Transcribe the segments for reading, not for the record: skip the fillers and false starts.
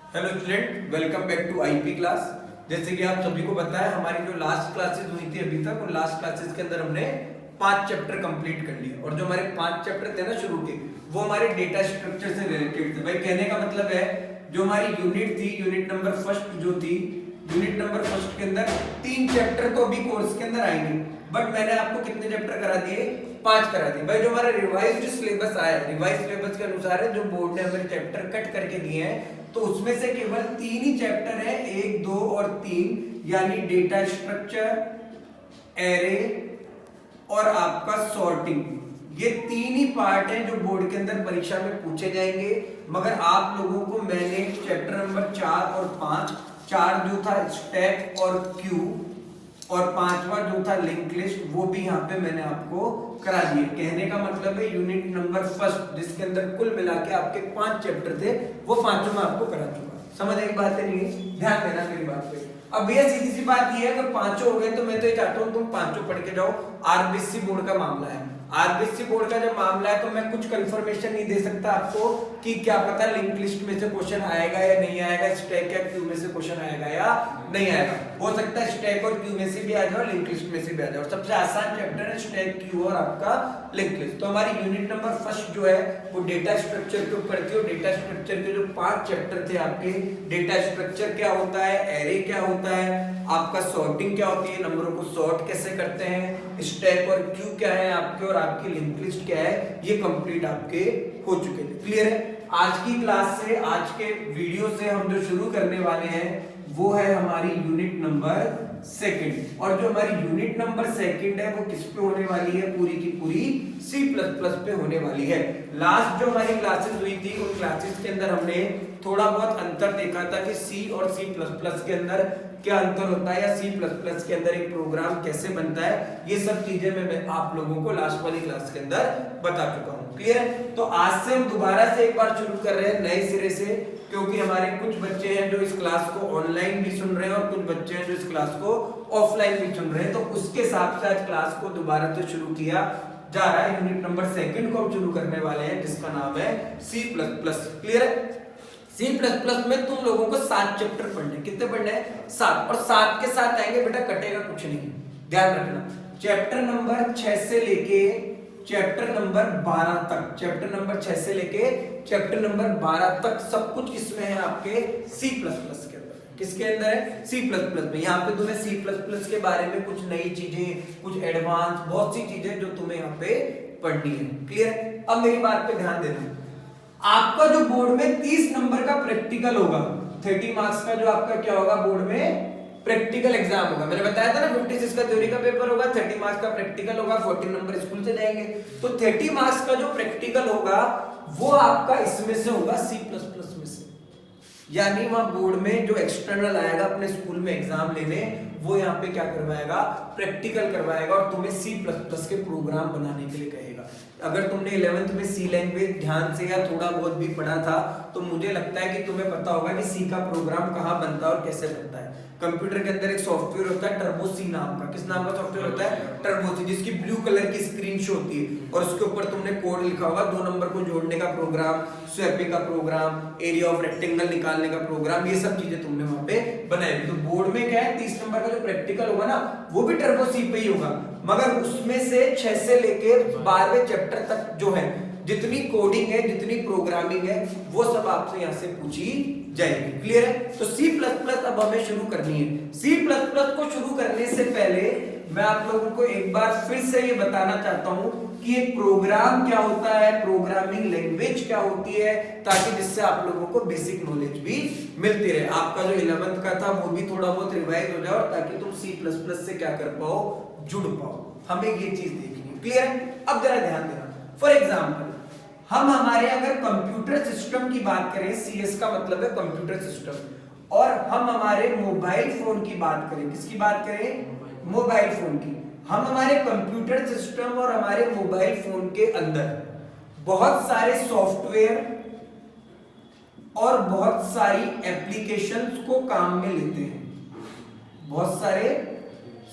Hello student, welcome back to IP class. जैसे कि आप सभी को पता है, हमारी जो लास्ट क्लासेस हुई थी अभी तक, उन लास्ट क्लासेस के अंदर हमने 5 चैप्टर कंप्लीट कर लिए। और जो हमारे 5 चैप्टर थे ना शुरू के, वो हमारे डेटा स्ट्रक्चर से रिलेटेड थे। भाई कहने का मतलब है, जो हमारी यूनिट थी, यूनिट नंबर फर्स्ट जो थी, यूनिट नंबर फर्स्ट के अंदर 3 चैप्टर तो अभी कोर्स के अंदर आएंगे, बट मैंने आपको कितने चैप्टर करा दिए? 5 करा दिए। भाई जो हमारा रिवाइज्ड सिलेबस आया है, रिवाइज्ड सिलेबस के अनुसार है, जो बोर्ड ने हमें चैप्टर कट करके दिए हैं, तो उसमें से केवल 3 ही चैप्टर है, 1, 2 और 3, यानी डेटा स्ट्रक्चर, एरे और आपका सॉर्टिंग। ये 3 ही पार्ट हैं जो बोर्ड के अंदर परीक्षा में पूछे जाएंगे। मगर आप लोगों को मैंने चैप्टर नंबर 4 और 5, 4 जो था स्टैक और क्यू, और 5वां जो था लिंक लिस्ट, वो भी यहाँ पे मैंने आपको करा दिए। कहने का मतलब है यूनिट नंबर फर्स्ट, जिसके अंदर कुल मिला के आपके 5 चैप्टर थे, वो 5 में आपको करा चुका। समझ एक बात नहीं है, ध्यान देना मेरी बात पे। अब भैया सीधी सी बात ये है, अगर 5 हो गए तो मैं तो ये चाहता हूँ तुम 5 पढ़ के जाओ। आरबीएससी बोर्ड का मामला है, आरबीएससी बोर्ड का जब मामला है तो मैं कुछ कंफर्मेशन नहीं दे सकता आपको कि क्या पता लिंक लिस्ट में से क्वेश्चन आएगा या नहीं आएगा, स्टैक या क्यू में से क्वेश्चन आएगा या नहीं आएगा। हो सकता है स्टैक और क्यू में से भी आ जाए, लिंक लिस्ट में से भी आ जाए। और सबसे आसान चैप्टर है स्टैक, क्यू और आपका लिंक लिस्ट। तो हमारी यूनिट नंबर फर्स्ट जो है वो डेटा स्ट्रक्चर के ऊपर थी। और डेटा स्ट्रक्चर के जो 5 चैप्टर थे आपके, डेटा स्ट्रक्चर क्या होता है, एरे क्या होता है, आपका सॉर्टिंग क्या होती है, नंबरों को सॉर्ट कैसे करते हैं, स्टैक और क्यू क्या है आपके, और आपकी लिंक लिस्ट क्या है, ये कंप्लीट आपके हो चुके थे। क्लियर है? आज की क्लास से, आज के वीडियो से हम जो शुरू करने वाले हैं वो है हमारी यूनिट नंबर सेकंड। और जो हमारी यूनिट नंबर सेकंड है वो किस पे होने वाली है? पूरी की पूरी C++ पे होने वाली है। लास्ट जो हमारी क्लासेस हुई थी, उन क्लासेस के अंदर हमने थोड़ा बहुत अंतर देखा था कि C और C++ के अंदर क्या अंतर होता है, या C++ के अंदर एक प्रोग्राम कैसे बनता है। ये सब चीजें मैं आप लोगों को लास्ट वाली क्लास के अंदर बता चुका हूं। क्लियर है? तो आज से हम दोबारा से एक बार शुरू कर रहे हैं नए सिरे से, क्योंकि हमारे कुछ बच्चे हैं जो इस क्लास को ऑनलाइन भी सुन रहे हैं और कुछ बच्चे हैं जो इस क्लास को ऑफलाइन भी सुन रहे हैं। तो उसके हिसाब से आज क्लास को दोबारा से शुरू किया जा रहा है। यूनिट नंबर सेकंड को हम शुरू करने वाले हैं, जिसका नाम है C++। क्लियर है? C++ में तुम लोगों को 7 चैप्टर पढ़ने। कितने पढ़ने हैं? 7। और 7 के साथ आएंगे बेटा, कटेगा कुछ नहीं, ध्यान रखना। चैप्टर नंबर 6 से लेके चैप्टर नंबर 12 तक, चैप्टर नंबर 6 से लेके चैप्टर नंबर 12 तक सब कुछ किसमें है? आपके C++ के अंदर। किसके अंदर है? C++ में। यहाँ पे तुम्हें C++ के बारे में कुछ नई चीजें, कुछ एडवांस, बहुत सी चीजें जो तुम्हें यहाँ पे पढ़नी है। क्लियर? अब मेरी बात पे ध्यान देना। आपका जो बोर्ड में 30 नंबर का प्रैक्टिकल होगा, 30 मार्क्स का जो आपका क्या होगा बोर्ड में प्रैक्टिकल एग्जाम होगा। मैंने बताया था ना 56 का थ्योरी का पेपर होगा, 30 मार्क्स का प्रैक्टिकल होगा, 14 नंबर स्कूल से जाएंगे। तो 30 मार्क्स का जो प्रैक्टिकल होगा वो आपका इसमें से होगा C++ में से। यानी वहां बोर्ड में जो एक्सटर्नल आएगा अपने स्कूल में एग्जाम लेने, वो यहाँ पे क्या करवाएगा? प्रैक्टिकल करवाएगा और तुम्हें C++ के प्रोग्राम बनाने के लिए कहेगा। अगर तुमने 11th में C लैंग्वेज ध्यान से या थोड़ा बहुत भी पढ़ा था, तो मुझे लगता है कि तुम्हें पता होगा कि C का प्रोग्राम कहाँ बनता है और कैसे बनता है। कंप्यूटर के अंदर एक सॉफ्टवेयर होता है टर्बो सी नाम का। किस नाम का सॉफ्टवेयर होता है? टर्बो सी, जिसकी ब्लू कलर की स्क्रीन शो होती है और उसके ऊपर तुमने कोड लिखा होगा, 2 नंबर को जोड़ने का प्रोग्राम, स्वैपिंग का प्रोग्राम, एरिया ऑफ रेक्टेंगल निकालने का प्रोग्राम, ये सब चीजें तुमने वहां पे बनाई। तो बोर्ड में क्या है, 30 नंबर का जो प्रैक्टिकल होगा ना, वो भी टर्बो सी पे ही होगा। मगर उसमें से 6 से लेके 12वें चैप्टर तक जो है, जितनी कोडिंग है, जितनी प्रोग्रामिंग है, वो सब आपसे यहाँ से पूछी जाएगी। क्लियर है? तो C++ अब हमें शुरू करनी है। C++ को शुरू करने से पहले मैं आप लोगों को एक बार फिर से ये बताना चाहता हूं कि एक प्रोग्राम क्या होता है, प्रोग्रामिंग लैंग्वेज क्या होती है, ताकि जिससे आप लोगों को बेसिक नॉलेज भी मिलती रहे। आपका जो 11th का था वो भी थोड़ा बहुत रिवाइज हो जाए, ताकि तुम C++ से क्या कर पाओ? जुड़ पाओ। हमें ये चीज देखनी है। क्लियर है? अब जरा ध्यान देना। फॉर एग्जाम्पल, हम हमारे अगर कंप्यूटर सिस्टम की बात करें, CS का मतलब है कंप्यूटर सिस्टम, और हम हमारे मोबाइल फोन की बात करें, किसकी बात करें? मोबाइल फोन की। हम हमारे कंप्यूटर सिस्टम और हमारे मोबाइल फोन के अंदर बहुत सारे सॉफ्टवेयर और बहुत सारी एप्लीकेशंस को काम में लेते हैं। बहुत सारे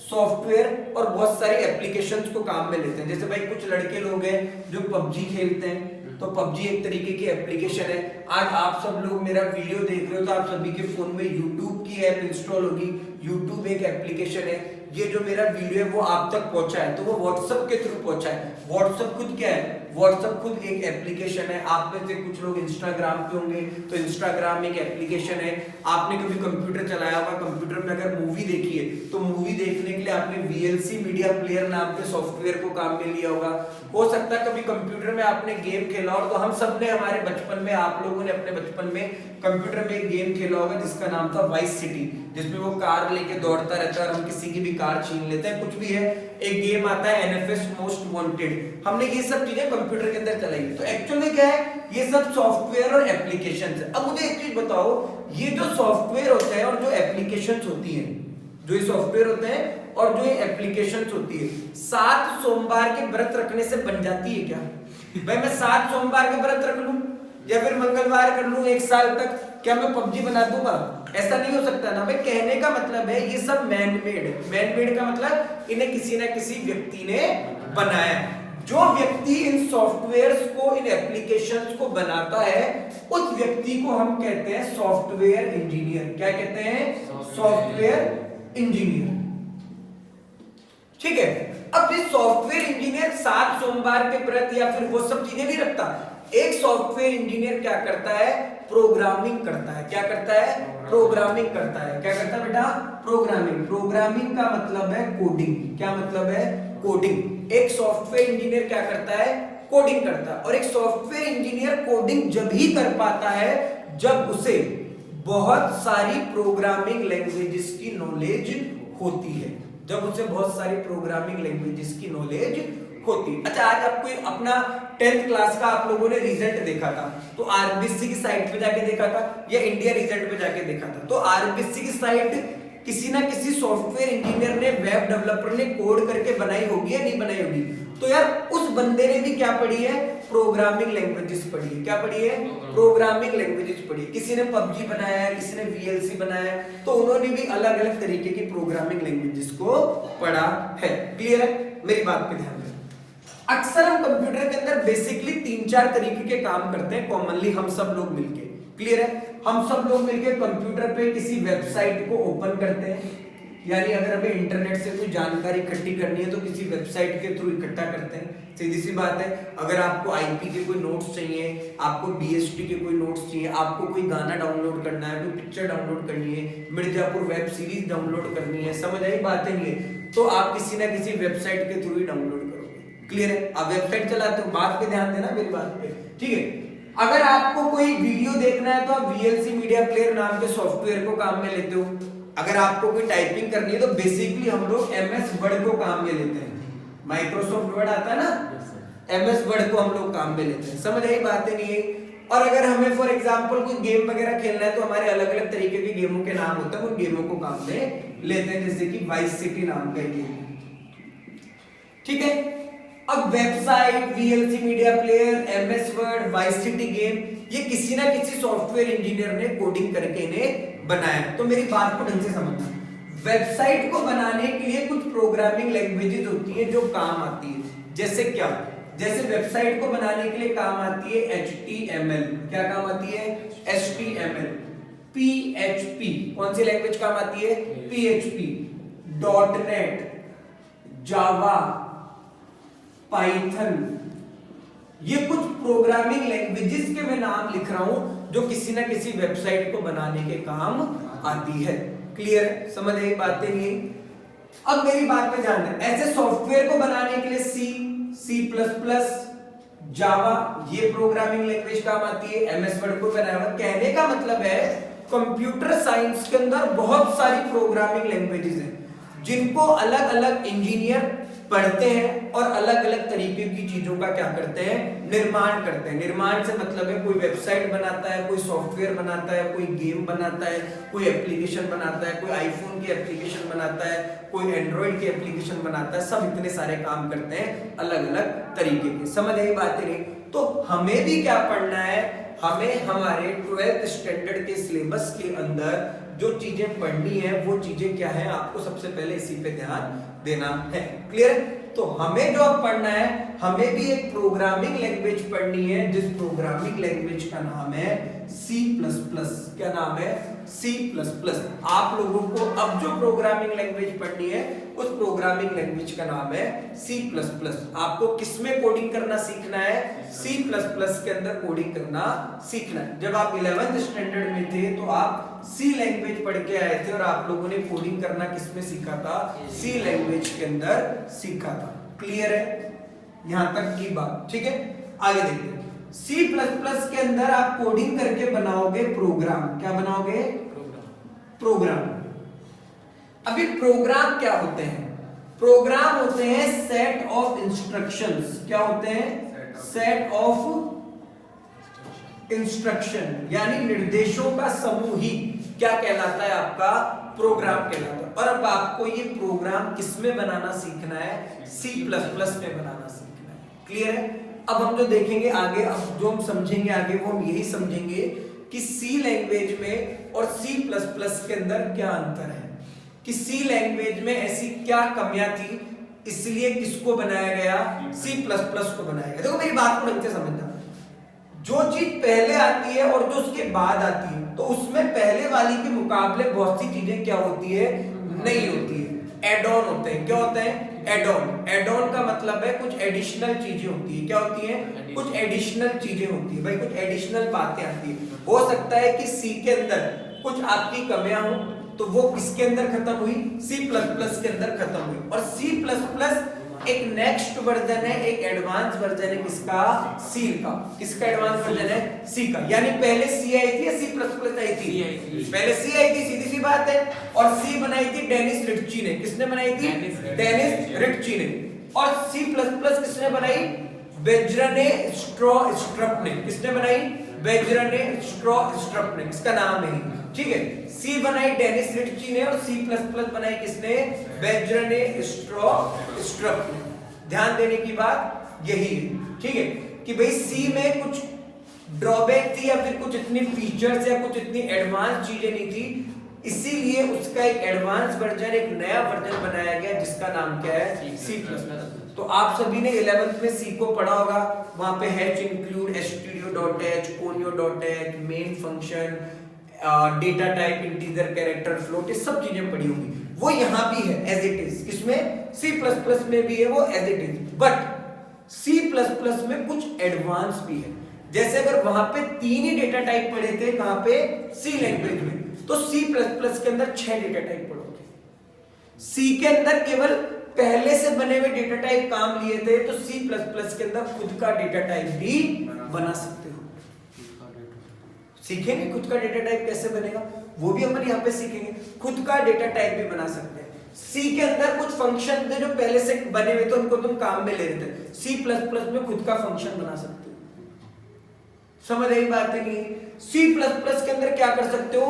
सॉफ्टवेयर और बहुत सारे एप्लीकेशंस को काम में लेते हैं। जैसे भाई कुछ लड़के लोग हैं जो PUBG खेलते हैं, तो पबजी एक तरीके की एप्लीकेशन है। आज आप सब लोग मेरा वीडियो देख रहे हो तो आप सभी के फोन में यूट्यूब की ऐप इंस्टॉल होगी। यूट्यूब एक एप्लीकेशन है। ये जो मेरा वीडियो है वो आप तक पहुंचा है तो वो व्हाट्सएप के थ्रू पहुंचा है। व्हाट्सएप खुद क्या है? व्हाट्सएप खुद एक एप्लीकेशन है। आप में से कुछ लोग इंस्टाग्राम पे होंगे तो इंस्टाग्राम एक एप्लीकेशन है। आपने कभी कंप्यूटर चलाया होगा, कंप्यूटर में अगर मूवी देखी है तो मूवी देखने के लिए आपने VLC मीडिया प्लेयर नाम के सॉफ्टवेयर को काम में लिया होगा। हो सकता है कभी कंप्यूटर में आपने गेम खेला हो, तो हम सब ने हमारे बचपन में, आप लोगों ने अपने बचपन में कंप्यूटर में एक गेम खेला होगा जिसका नाम था वाइस सिटी, जिसमें वो कार लेके दौड़ता रहता है और हम किसी की भी कार छीन लेते हैं, कुछ भी है। एक गेम आता है NFS मोस्ट वांटेड, हमने ये सब चीजें कंप्यूटर के अंदर चलाई। तो एक्चुअल में क्या है? ये सब सॉफ्टवेयर और एप्लीकेशंस है। अब मुझे एक चीज बताओ, ये जो सॉफ्टवेयर होते हैं और जो एप्लीकेशंस होती है, जो ये सॉफ्टवेयर होते हैं और जो ये एप्लीकेशंस होती है, 7 सोमवार के व्रत रखने से बन जाती है क्या? भाई मैं 7 सोमवार के व्रत रख लूं या फिर मंगलवार कर लूं 1 साल तक, क्या मैं पबजी बना दूंगा? ऐसा नहीं हो सकता ना। भाई कहने का मतलब है ये सब मैन मेड है। मैन मेड का मतलब इन्हें किसी ना किसी व्यक्ति ने बनाया। जो व्यक्ति इन सॉफ्टवेयर्स को, इन एप्लीकेशंस को बनाता है, उस व्यक्ति को हम कहते हैं सॉफ्टवेयर इंजीनियर। क्या कहते हैं? Software engineer. ठीक है। अब ये सॉफ्टवेयर इंजीनियर 7 सोमवार के व्रत या फिर वो सब चीजें नहीं रखता। एक सॉफ्टवेयर इंजीनियर क्या करता है? प्रोग्रामिंग करता है। क्या करता है? प्रोग्रामिंग करता है। क्या करता है बेटा? प्रोग्रामिंग। प्रोग्रामिंग का मतलब है कोडिंग। क्या मतलब है? कोडिंग। एक सॉफ्टवेयर इंजीनियर क्या करता है? कोडिंग करता है। और एक सॉफ्टवेयर इंजीनियर कोडिंग जब ही कर पाता है जब उसे बहुत सारी प्रोग्रामिंग लैंग्वेजेस की नॉलेज होती है। जब उसे बहुत सारी प्रोग्रामिंग लैंग्वेजेस की नॉलेज होती। अच्छा, आज आपको अपना 10th क्लास का आप लोगों ने रिजल्ट देखा था तो RBC की साइट पे जाके देखा था या इंडिया रिजल्ट पे जाके देखा था? तो RBC की साइट किसी ना किसी सॉफ्टवेयर इंजीनियर ने, वेब डेवलपर ने कोड करके बनाई होगी या नहीं बनाई होगी? तो यार उस बंदे ने भी क्या पढ़ी है? प्रोग्रामिंग लैंग्वेजेस पढ़ी है। क्या पढ़ी है? प्रोग्रामिंग लैंग्वेजेस पढ़ी है। किसी ने पबजी बनाया है, किसी ने VLC बनाया है, तो उन्होंने भी अलग अलग तरीके की प्रोग्रामिंग लैंग्वेजेस को पढ़ा है। क्लियर है? मेरी बात पे ध्यान दें। अक्सर हम कंप्यूटर के अंदर बेसिकली 3-4 तरीके के काम करते हैं कॉमनली हम सब लोग मिलके। क्लियर है? हम सब लोग मिलके कंप्यूटर पे किसी वेबसाइट को ओपन करते हैं, यानी अगर हमें इंटरनेट से कोई जानकारी इकट्ठी करनी है तो किसी वेबसाइट के थ्रू इकट्ठा करते हैं। सीधी सी बात है। अगर आपको IP के कोई नोट्स चाहिए, आपको BST के कोई नोट्स चाहिए, आपको कोई गाना डाउनलोड करना है, कोई पिक्चर डाउनलोड करनी है, मिर्जापुर वेब सीरीज डाउनलोड करनी है, समझ आई बातें नहीं है, तो आप किसी ना किसी वेबसाइट के थ्रू ही डाउनलोड करोगे। क्लियर है? आप वेबसाइट चलाते हो, बात पे ध्यान देना मेरी बात पे। ठीक है। अगर आपको कोई वीडियो देखना है तो आप VLC मीडिया प्लेयर नाम के सॉफ्टवेयर को काम में लेते हो। अगर आपको कोई टाइपिंग करनी है तो बेसिकली हम लोग MS वर्ड को काम में लेते हैं। माइक्रोसॉफ्ट वर्ड आता है ना, MS वर्ड को हम लोग काम में लेते हैं। समझ आई बातें नहीं है? और अगर हमें फॉर एग्जांपल कोई गेम वगैरह खेलना है तो हमारे अलग अलग तरीके के गेमों के नाम होते हैं, उन गेमों को काम में लेते हैं, जैसे कि वाइस सिटी नाम का गेम। ठीक है। अब website, VLC media player, MS word, vice city game, ये किसी ना किसी सॉफ्टवेयर इंजीनियर ने कोडिंग करके इन्हें बनाया। तो मेरी बात को ढंग से समझना। वेबसाइट को बनाने के लिए कुछ प्रोग्रामिंग लैंग्वेजेस होती है जो काम आती है। जैसे क्या? जैसे वेबसाइट को बनाने के लिए काम आती है HTML। क्या काम आती है? HTML। PHP, कौन सी लैंग्वेज काम आती है? PHP। .NET, जावा, पाइथन, ये कुछ प्रोग्रामिंग लैंग्वेजेस के मैं नाम लिख रहा हूं जो किसी ना किसी वेबसाइट को बनाने के काम आती है। क्लियर है? समझ आई बातें नहीं? अब मेरी बात पे ध्यान दें। ऐसे सॉफ्टवेयर को बनाने के लिए C++, जावा, ये प्रोग्रामिंग लैंग्वेज काम आती है। MS वर्ड को बनाया हुआ। कहने का मतलब है कंप्यूटर साइंस के अंदर बहुत सारी प्रोग्रामिंग लैंग्वेजेस हैं जिनको अलग अलग इंजीनियर पढ़ते हैं और अलग अलग तरीके की चीजों का क्या करते हैं? निर्माण करते हैं। निर्माण से मतलब है कोई वेबसाइट बनाता है, कोई सॉफ्टवेयर बनाता है, कोई गेम बनाता है, कोई एप्लीकेशन बनाता है, कोई आईफोन की एप्लीकेशन बनाता है, कोई एंड्रॉइड की एप्लीकेशन बनाता है। सब इतने सारे काम करते हैं अलग अलग तरीके के। समझ आई बातें नहीं? तो हमें भी क्या पढ़ना है? हमें हमारे 12th स्टैंडर्ड के सिलेबस के अंदर जो चीजें पढ़नी है वो चीजें क्या है, आपको सबसे पहले इसी पे ध्यान देना है। क्लियर? तो हमें जो अब पढ़ना है हमें भी एक प्रोग्रामिंग लैंग्वेज पढ़नी है जिस प्रोग्रामिंग लैंग्वेज का नाम है C++। क्या नाम है? C++। आप लोगों को अब जो प्रोग्रामिंग लैंग्वेज पढ़नी है उस प्रोग्रामिंग लैंग्वेज का नाम है C++। आपको किसमें कोडिंग करना सीखना है? C++ के अंदर कोडिंग करना सीखना है। जब आप 11th स्टैंडर्ड में थे तो आप C लैंग्वेज पढ़ के आए थे और आप लोगों ने कोडिंग करना किसमें सीखा था? C लैंग्वेज के अंदर सीखा था। क्लियर है यहां तक की बात? ठीक है, आगे देखते हैं। C++ के अंदर आप कोडिंग करके बनाओगे प्रोग्राम। क्या बनाओगे? प्रोग्राम। अभी प्रोग्राम क्या होते हैं? प्रोग्राम होते हैं सेट ऑफ इंस्ट्रक्शंस। क्या होते हैं? सेट ऑफ इंस्ट्रक्शन, यानी निर्देशों का समूह ही क्या कहलाता है? आपका प्रोग्राम कहलाता है। और अब आपको ये प्रोग्राम किसमें बनाना सीखना है? C++ में बनाना सीखना है। क्लियर है? अब हम जो देखेंगे आगे, अब जो हम समझेंगे आगे वो हम यही समझेंगे कि C लैंग्वेज में और C++ के अंदर क्या अंतर है, कि C लैंग्वेज में ऐसी क्या कमियां थी, इसलिए किसको बनाया गया? C++ को बनाया गया। देखो मेरी बात को ढंग से समझना, जो चीज पहले आती है और जो उसके बाद आती है तो उसमें पहले वाली के मुकाबले बहुत सी चीजें क्या होती है? नहीं होती है। एड ऑन होते हैं। क्या होते हैं? Add on. एड ऑन का मतलब है कुछ एडिशनल चीजें होती है। क्या होती है? कुछ एडिशनल चीजें होती है भाई, कुछ एडिशनल बातें आती है। हो सकता है कि C के अंदर कुछ आपकी कमियां हो तो वो किसके अंदर खत्म हुई? C++ के अंदर खत्म हुई। और C++ एक नेक्स्ट वर्जन है, एक एडवांस वर्जन है किसका? C का। किसका एडवांस वर्जन है? C का। यानी पहले C आई थी या C++ आई थी? पहले C आई थी, सीधी सी बात है। और C बनाई थी डेनिस रिट्ची ने। किसने बनाई थी? डेनिस रिट्ची ने। और C++ किसने बनाई? बेंजामिन स्ट्रॉस्ट्रप ने। किसने बनाई? बेंजामिन स्ट्रॉस्ट्रप ने। इसका नाम है, ठीक है। C बनाई डेनिस रिट्ची ने और C++ बनाई किसने? बेंजामिन स्ट्रॉस्ट्रप ने। ध्यान देने की बात यही है, ठीक है, कि भाई C में कुछ ड्रॉबैक थी या फिर कुछ इतनी फीचर्स या कुछ इतनी एडवांस चीजें नहीं थी, इसीलिए उसका एक एडवांस वर्जन, एक नया वर्जन बनाया गया जिसका नाम क्या है? C++। तो आप सभी ने 11th में C को पढ़ा होगा। वहां पे hash include, stdio.h, conio.h, main function, data type, integer, character, float, ये सब चीजें पढ़ी होंगी। वो यहां भी है एज इट इज। किसमें? C++ में भी है वो as it is. But C++ में कुछ एडवांस भी है। जैसे अगर वहां पे 3 ही डेटा टाइप पढ़े थे, कहां पे? C लैंग्वेज में, तो C++ के अंदर 6 डेटा टाइप पढ़ोगे। C के अंदर केवल पहले से बने हुए डेटा टाइप काम लिए थे, तो C++ के अंदर खुद का डेटा टाइप भी बना सकते हो। सीखेंगे खुद का डेटा टाइप कैसे बनेगा, वो भी अपन यहाँ पे सीखेंगे। खुद का डेटा टाइप भी बना सकते हैं। C के अंदर कुछ फंक्शन थे जो पहले से बने हुए थे, उनको तुम काम में ले रहे थे। C++ में खुद का फंक्शन बना सकते हो। समझ आई बात है कि C++ के अंदर क्या कर सकते हो?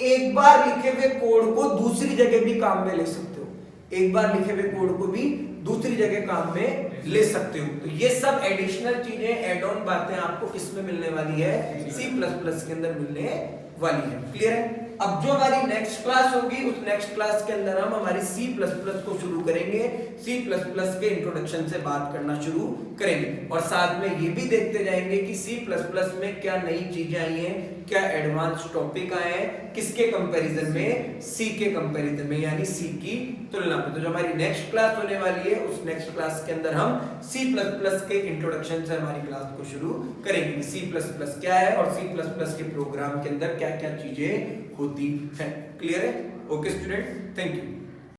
एक बार लिखे हुए कोड को दूसरी जगह भी काम में ले सकते हो। एक बार लिखे हुए कोड को भी दूसरी जगह काम में ले सकते हो। तो ये सब एडिशनल चीजें, एड ऑन बातें आपको किसमें मिलने वाली है? C++ के अंदर मिलने वाली है। क्लियर है? अब जो हमारी नेक्स्ट क्लास होगी, उस नेक्स्ट क्लास के अंदर हम हमारी C++ को शुरू करेंगे। C++ के इंट्रोडक्शन से बात करना शुरू करेंगे और साथ में ये भी देखते जाएंगे कि C++ में क्या नई चीजें आई हैं, क्या एडवांस टॉपिक आए हैं, किसके कंपैरिजन में? C के कंपैरिजन में, यानी C की तुलना में। तो जो हमारी नेक्स्ट क्लास होने वाली है, उस नेक्स्ट क्लास के अंदर हम C++ के इंट्रोडक्शन से हमारी क्लास को शुरू करेंगे। C++ क्या है और C++ के प्रोग्राम के अंदर क्या क्या चीजें होती है। क्लियर है? Okay student, thank you.